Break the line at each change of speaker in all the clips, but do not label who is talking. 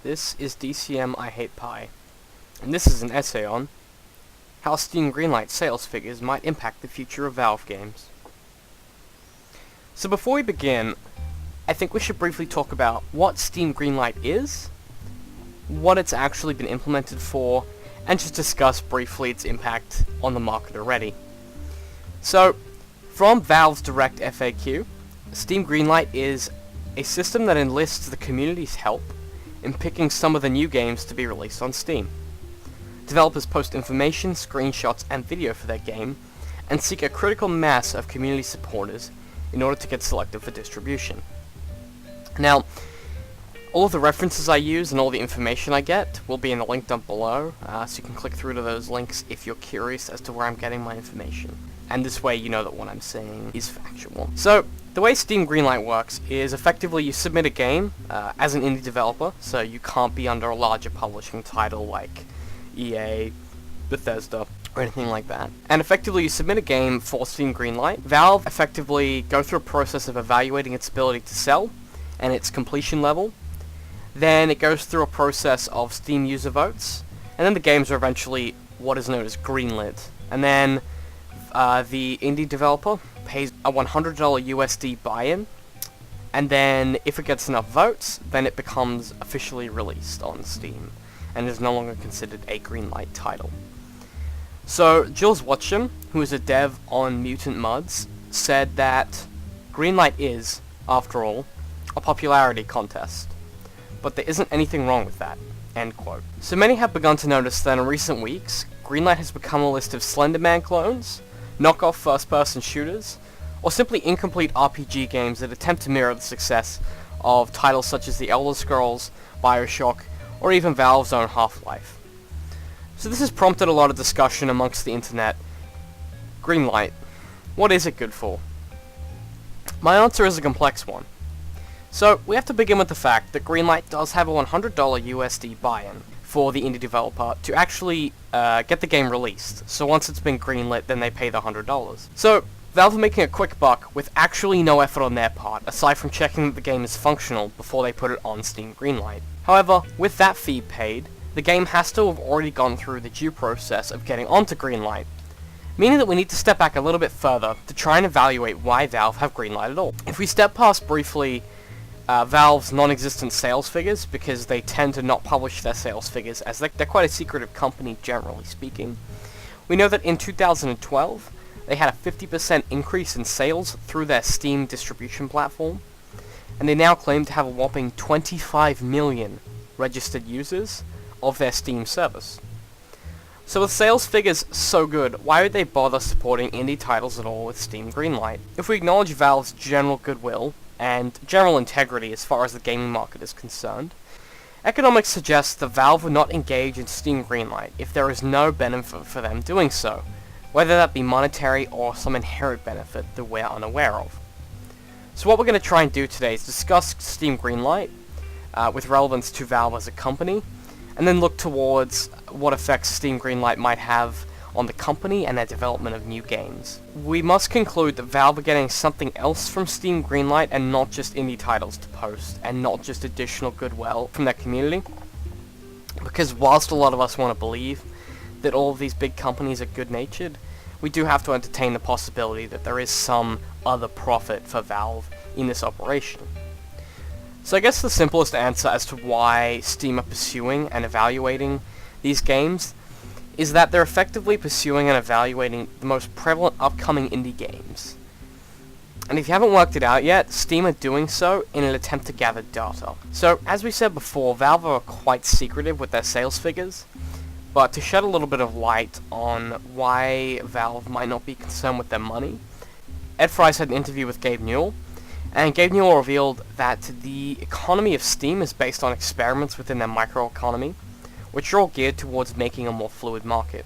This is Dcmihatepie, and this is an essay on how Steam Greenlight sales figures might impact the future of Valve games. So before we begin, I think we should briefly talk about what Steam Greenlight is, what it's actually been implemented for, and just discuss briefly its impact on the market already. So, from Valve's direct FAQ, Steam Greenlight is a system that enlists the community's help in picking some of the new games to be released on Steam. Developers post information, screenshots, and video for their game, and seek a critical mass of community supporters in order to get selected for distribution. Now, all of the references I use and all the information I get will be in the link down below, so you can click through to those links if you're curious as to where I'm getting my information. And this way you know that what I'm saying is factual. So, the way Steam Greenlight works is effectively you submit a game as an indie developer, so you can't be under a larger publishing title like EA, Bethesda, or anything like that. And effectively you submit a game for Steam Greenlight. Valve effectively go through a process of evaluating its ability to sell and its completion level. Then it goes through a process of Steam user votes, and then the games are eventually what is known as greenlit. And then the indie developer pays a $100 USD buy-in, and then if it gets enough votes, then it becomes officially released on Steam, and is no longer considered a Greenlight title. So, Jules Watcham, who is a dev on Mutant Muds, said that Greenlight is, after all, a popularity contest, but there isn't anything wrong with that, end quote. So many have begun to notice that in recent weeks, Greenlight has become a list of Slender Man clones, knockoff first-person shooters, or simply incomplete RPG games that attempt to mirror the success of titles such as The Elder Scrolls, Bioshock, or even Valve's own Half-Life. So this has prompted a lot of discussion amongst the internet. Greenlight, what is it good for? My answer is a complex one. So, we have to begin with the fact that Greenlight does have a $100 USD buy-in for the indie developer to actually get the game released. So once it's been greenlit, then they pay the $100. So, Valve are making a quick buck with actually no effort on their part, aside from checking that the game is functional before they put it on Steam Greenlight. However, with that fee paid, the game has to have already gone through the due process of getting onto Greenlight, meaning that we need to step back a little bit further to try and evaluate why Valve have Greenlight at all. If we step past briefly Valve's non-existent sales figures, because they tend to not publish their sales figures, as they're quite a secretive company generally speaking. We know that in 2012, they had a 50% increase in sales through their Steam distribution platform, and they now claim to have a whopping 25 million registered users of their Steam service. So with sales figures so good, why would they bother supporting indie titles at all with Steam Greenlight? If we acknowledge Valve's general goodwill and general integrity as far as the gaming market is concerned, economics suggests that Valve would not engage in Steam Greenlight if there is no benefit for them doing so, whether that be monetary or some inherent benefit that we're unaware of. So what we're going to try and do today is discuss Steam Greenlight with relevance to Valve as a company, and then look towards what effects Steam Greenlight might have on the company and their development of new games. We must conclude that Valve are getting something else from Steam Greenlight and not just indie titles to post, and not just additional goodwill from their community. Because whilst a lot of us want to believe that all of these big companies are good-natured, we do have to entertain the possibility that there is some other profit for Valve in this operation. So I guess the simplest answer as to why Steam are pursuing and evaluating these games is that they're effectively pursuing and evaluating the most prevalent upcoming indie games. And if you haven't worked it out yet, Steam are doing so in an attempt to gather data. So, as we said before, Valve are quite secretive with their sales figures, but to shed a little bit of light on why Valve might not be concerned with their money, Ed Fries had an interview with Gabe Newell, and Gabe Newell revealed that the economy of Steam is based on experiments within their microeconomy, which are all geared towards making a more fluid market.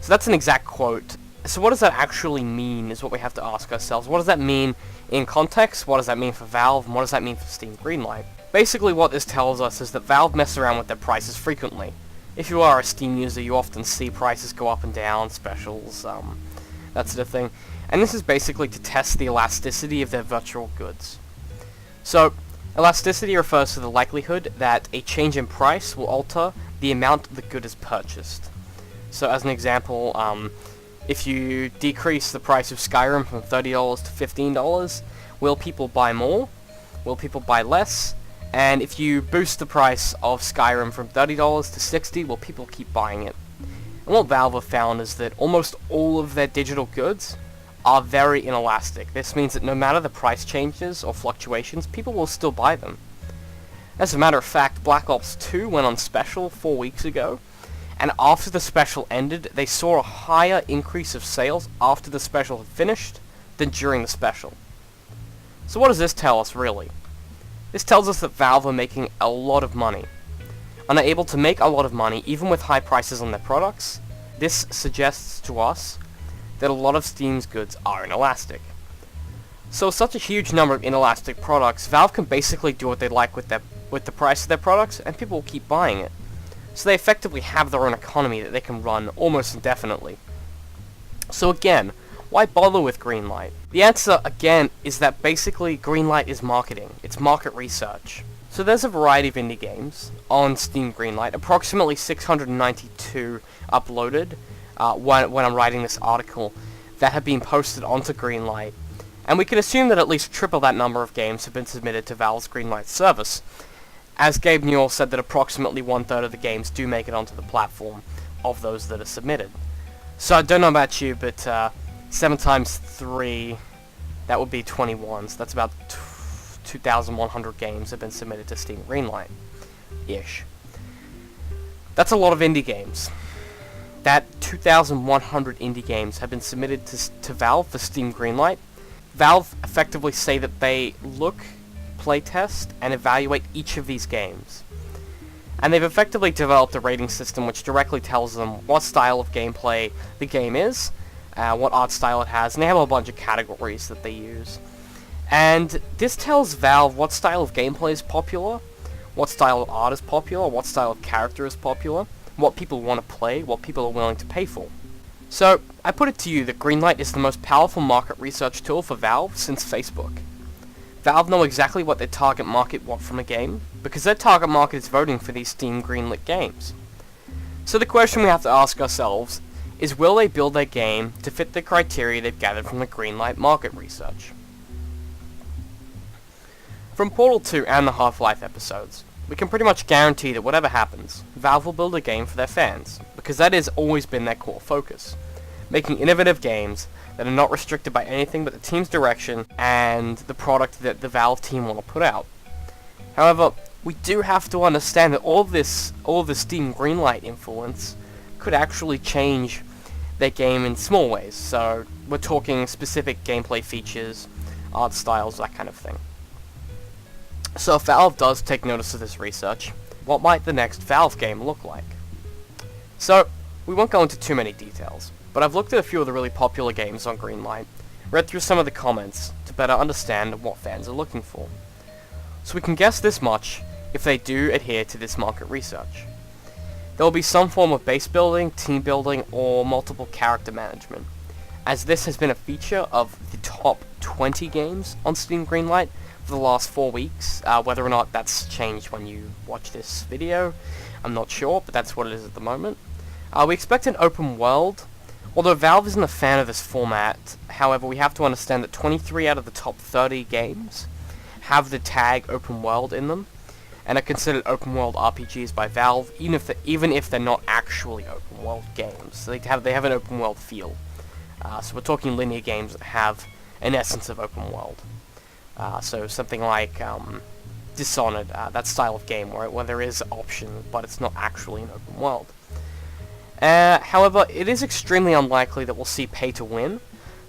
So that's an exact quote. So what does that actually mean is what we have to ask ourselves. What does that mean in context? What does that mean for Valve? And what does that mean for Steam Greenlight? Basically what this tells us is that Valve mess around with their prices frequently. If you are a Steam user, you often see prices go up and down, specials, that sort of thing. And this is basically to test the elasticity of their virtual goods. So, Elasticity refers to the likelihood that a change in price will alter the amount the good is purchased. So as an example, if you decrease the price of Skyrim from $30 to $15, will people buy more? Will people buy less? And if you boost the price of Skyrim from $30 to $60, will people keep buying it? And what Valve have found is that almost all of their digital goods are very inelastic. This means that no matter the price changes or fluctuations, people will still buy them. As a matter of fact, Black Ops 2 went on special 4 weeks ago, and after the special ended, they saw a higher increase of sales after the special had finished than during the special. So what does this tell us, really? This tells us that Valve are making a lot of money, and are able to make a lot of money even with high prices on their products. This suggests to us that a lot of Steam's goods are inelastic. So with such a huge number of inelastic products, Valve can basically do what they like with the price of their products, and people will keep buying it. So they effectively have their own economy that they can run almost indefinitely. So again, why bother with Greenlight? The answer, again, is that basically Greenlight is marketing. It's market research. So there's a variety of indie games on Steam Greenlight, approximately 692 uploaded when I'm writing this article, that have been posted onto Greenlight. And we can assume that at least triple that number of games have been submitted to Valve's Greenlight service. As Gabe Newell said, that approximately 1/3 of the games do make it onto the platform of those that are submitted. So I don't know about you, but 7 times 3, that would be 21, so that's about 2,100 games have been submitted to Steam Greenlight-ish. That's a lot of indie games. That 2,100 indie games have been submitted to Valve for Steam Greenlight. Valve effectively say that they look, playtest, and evaluate each of these games. And they've effectively developed a rating system which directly tells them what style of gameplay the game is, what art style it has, and they have a bunch of categories that they use. And this tells Valve what style of gameplay is popular, what style of art is popular, what style of character is popular, what people want to play, what people are willing to pay for. So, I put it to you that Greenlight is the most powerful market research tool for Valve since Facebook. Valve know exactly what their target market want from a game, because their target market is voting for these Steam Greenlit games. So the question we have to ask ourselves is, will they build their game to fit the criteria they've gathered from the Greenlight market research? From Portal 2 and the Half-Life episodes, we can pretty much guarantee that whatever happens, Valve will build a game for their fans, because that has always been their core focus. Making innovative games that are not restricted by anything but the team's direction and the product that the Valve team want to put out. However, we do have to understand that all of the Steam Greenlight influence could actually change their game in small ways. So we're talking specific gameplay features, art styles, that kind of thing. So if Valve does take notice of this research, what might the next Valve game look like? So, we won't go into too many details, but I've looked at a few of the really popular games on Greenlight, read through some of the comments to better understand what fans are looking for. So we can guess this much if they do adhere to this market research. There will be some form of base building, team building, or multiple character management, as this has been a feature of the top 20 games on Steam Greenlight for the last 4 weeks. Whether or not that's changed when you watch this video, I'm not sure, but that's what it is at the moment. We expect an open world, although Valve isn't a fan of this format. However, we have to understand that 23 out of the top 30 games have the tag open world in them, and are considered open world RPGs by Valve, even if they're not actually open world games. So they have an open world feel. So we're talking linear games that have an essence of open world. So something like Dishonored, that style of game where there is options, but it's not actually an open world. However, it is extremely unlikely that we'll see pay to win,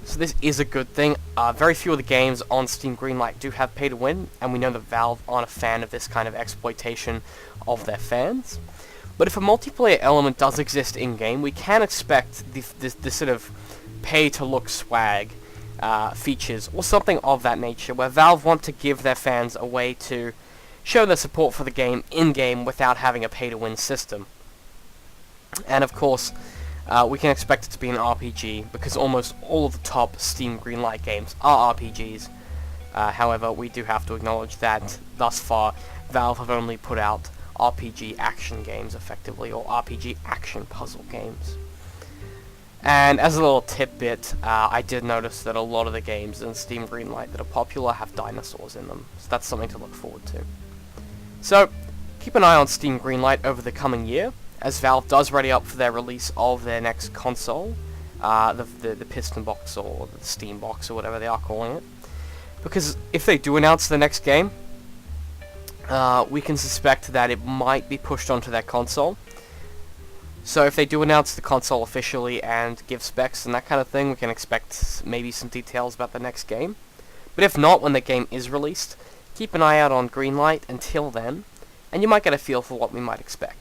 so this is a good thing. Very few of the games on Steam Greenlight do have pay to win, and we know that Valve aren't a fan of this kind of exploitation of their fans. But if a multiplayer element does exist in-game, we can expect this sort of pay-to-look swag features, or something of that nature, where Valve want to give their fans a way to show their support for the game in-game without having a pay-to-win system. And of course, we can expect it to be an RPG, because almost all of the top Steam Greenlight games are RPGs, However, we do have to acknowledge that thus far, Valve have only put out RPG action games, effectively, or RPG action puzzle games. And as a little tidbit, I did notice that a lot of the games in Steam Greenlight that are popular have dinosaurs in them, so that's something to look forward to. So, keep an eye on Steam Greenlight over the coming year, as Valve does ready up for their release of their next console, the Piston Box or the Steam Box or whatever they are calling it. Because if they do announce the next game, we can suspect that it might be pushed onto their console. So if they do announce the console officially and give specs and that kind of thing, we can expect maybe some details about the next game. But if not, when the game is released, keep an eye out on Greenlight until then, and you might get a feel for what we might expect.